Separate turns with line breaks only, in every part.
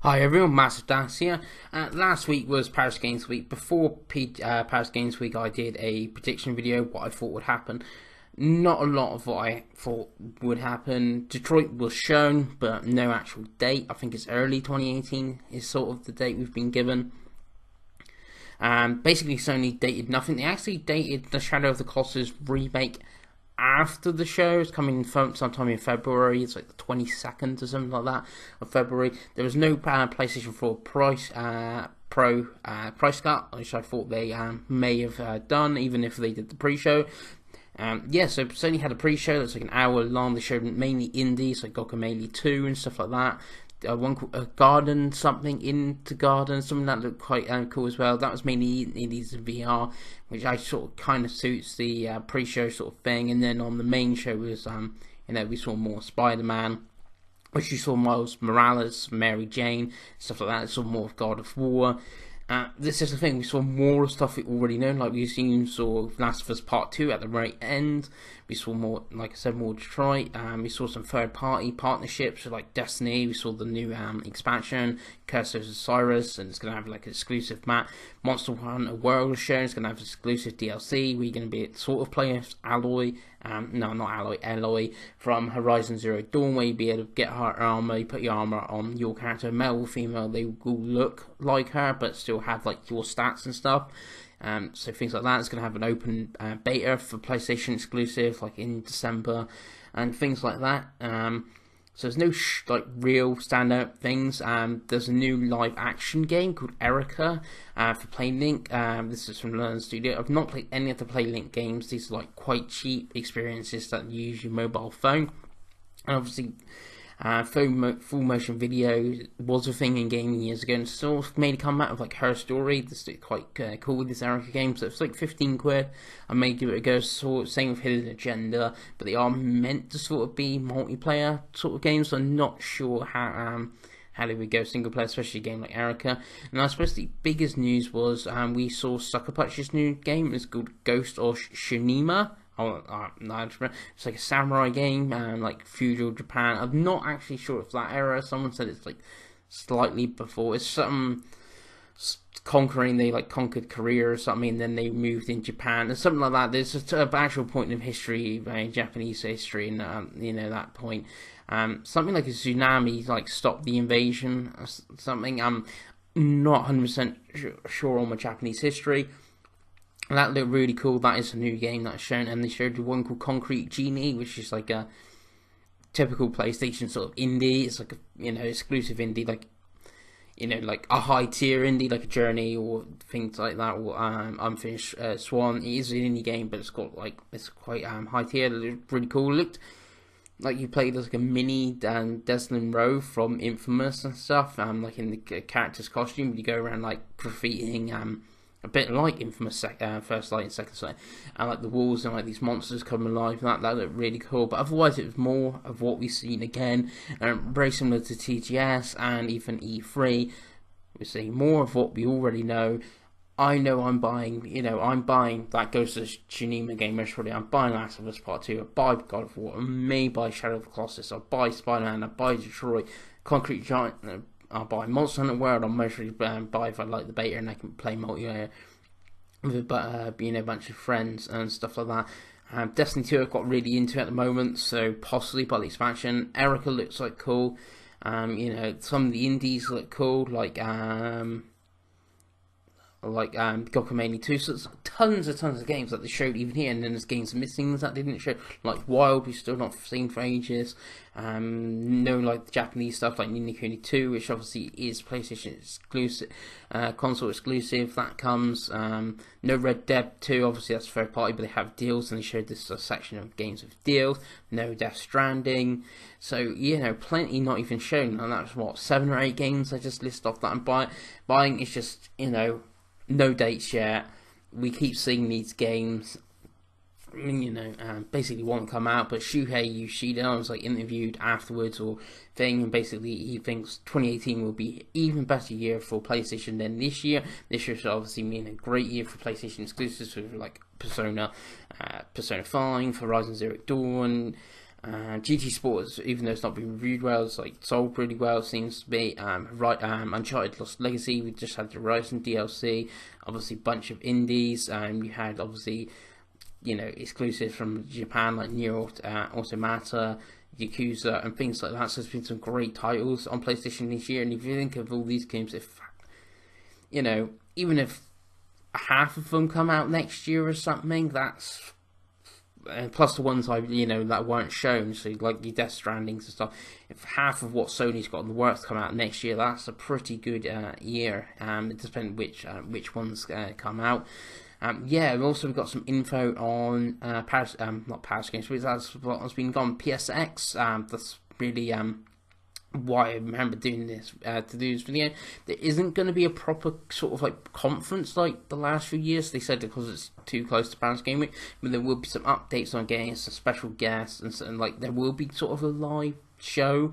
Hi everyone, masofdas here. Last week was Paris Games Week. Before Paris Games Week, I did a prediction video, what I thought would happen. Not a lot of what I thought would happen. Detroit was shown, but no actual date. I think it's early 2018 is sort of the date we've been given. Basically, Sony dated nothing. They actually dated the Shadow of the Colossus remake after the show. It's coming sometime in February. It's like the 22nd or something like that of February. There was no PlayStation 4 price price cut, which I thought they may have done, even if they did the pre-show. So Sony had a pre-show that's like an hour long. They showed mainly indies like Guacamelee 2 and stuff like that. One called Garden, something that looked quite cool as well. That was mainly indies in VR, which I sort of kind of suits the pre-show sort of thing. And then on the main show was we saw more Spider-Man, which you saw Miles Morales, Mary Jane, stuff like that. Saw more of God of War. This is the thing, we saw more stuff we already know, like we saw Last of Us Part 2 at the very end. We saw more, like I said, more Detroit. We saw some third-party partnerships with like Destiny. We saw the new expansion, Curse of Osiris, and it's going to have like an exclusive map. Monster Hunter World show, it's going to have exclusive DLC. We're going to be sort of playing as Aloy, Aloy from Horizon Zero Dawn, where you'll be able to get her armor, you put your armor on your character, male or female, they will look like her, but still have like your stats and stuff. So things like that. It's going to have an open beta for PlayStation exclusive, like in December, and things like that. So there's no real standout things. There's a new live action game called Erica for PlayLink. This is from Learn Studio. I've not played any of the PlayLink games. These are like quite cheap experiences that use your mobile phone. And obviously, full motion video was a thing in gaming years ago, and sort of made a comeback of like Her Story. This is quite cool with this Erica game. So it's like 15 quid. I may give it a go. Same with Hidden Agenda, but they are meant to sort of be multiplayer sort of games. So I'm not sure how they would go single player, especially a game like Erica. And I suppose the biggest news was we saw Sucker Punch's new game. It's called Ghost of Tsushima. It's like a samurai game, like feudal Japan. I'm not actually sure if that era. Someone said it's like slightly before. It's something conquering. They like conquered Korea or something, and then they moved in Japan or something like that. There's an actual point in history, Japanese history, and that point. Something like a tsunami like stopped the invasion or something. I'm not 100% sure on my Japanese history. That looked really cool. That is a new game that's shown, and they showed one called Concrete Genie, which is like a typical PlayStation sort of indie. It's like a exclusive indie, like like a high tier indie, like a Journey or things like that, or Unfinished Swan. It is an indie game, but it's quite high tier. It looked really cool. It looked like you played as like a mini Desmond Rowe from Infamous and stuff. Like in the character's costume, you go around like graffitiing. A bit like Infamous First Light and Second Sight, and like the walls and like these monsters come alive. That looked really cool. But otherwise, it was more of what we've seen again, very similar to TGS and even E3. We're seeing more of what we already know. I know I'm buying that Ghost of Tsushima game. I'm buying Last of Us Part 2. I buy God of War. I may buy Shadow of the Colossus. I buy Spider-Man. I buy Detroit. Concrete Giant. I'll buy Monster Hunter World. I'll mostly buy if I like the beta and I can play multiplayer with a bunch of friends and stuff like that. Destiny 2 I've got really into at the moment, so possibly by the expansion. Erica looks like cool. Some of the indies look cool, like Guacamelee 2. So there's tons of games that they showed even here, and then there's games missing that they didn't show, like Wild, we've still not seen for ages. No, like the Japanese stuff like Ni no Kuni 2, which obviously is PlayStation exclusive, console exclusive. That comes. No Red Dead 2, obviously that's third party, but they have deals, and they showed this section of games with deals. No Death Stranding. So plenty not even shown, and that's what 7 or 8 games I just list off that I'm buying. It's just no dates yet. We keep seeing these games, basically won't come out. But Shuhei Yoshida was like interviewed afterwards or thing, and basically he thinks 2018 will be an even better year for PlayStation than this year. This year should obviously mean a great year for PlayStation exclusives with like Persona 5, Horizon Zero Dawn, GT Sports, even though it's not been reviewed well, it's like sold really well. Seems to be Uncharted Lost Legacy. We just had the Horizon DLC. Obviously, bunch of indies. You had obviously, exclusives from Japan like Nier Automata, Yakuza, and things like that. So there's been some great titles on PlayStation this year. And if you think of all these games, even if half of them come out next year or something, that's plus the ones that weren't shown, so like your Death Strandings and stuff. If half of what Sony's got in the works come out next year, that's a pretty good year. It depends which ones come out. Also we've got some info on not Paris Games, but that's what's been gone PSX. That's really why I remember doing this to do this video. There isn't going to be a proper sort of like conference like the last few years. They said because it's too close to Paris Game Week, but there will be some updates on games, some special guests, and like there will be sort of a live show,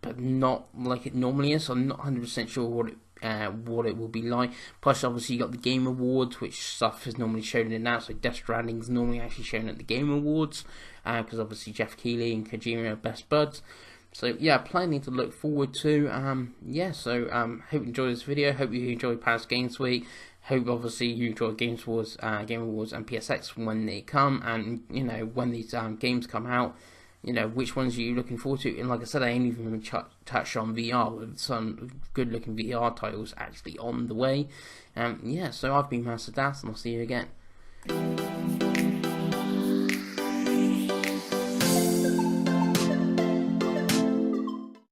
but not like it normally is. So I'm not 100% sure what it will be like. Plus, obviously, you got the Game Awards, which stuff is normally shown in that. So Death Stranding is normally actually shown at the Game Awards, because obviously Jeff Keighley and Kojima are best buds. So yeah, plenty to look forward to. Hope you enjoyed this video. Hope you enjoyed Paris Games Week. Hope obviously you enjoyed Game Awards, and PSX when they come, and when these games come out. Which ones are you looking forward to? And like I said, I ain't even touched on VR, with some good looking VR titles actually on the way. So I've been masofdas, and I'll see you again.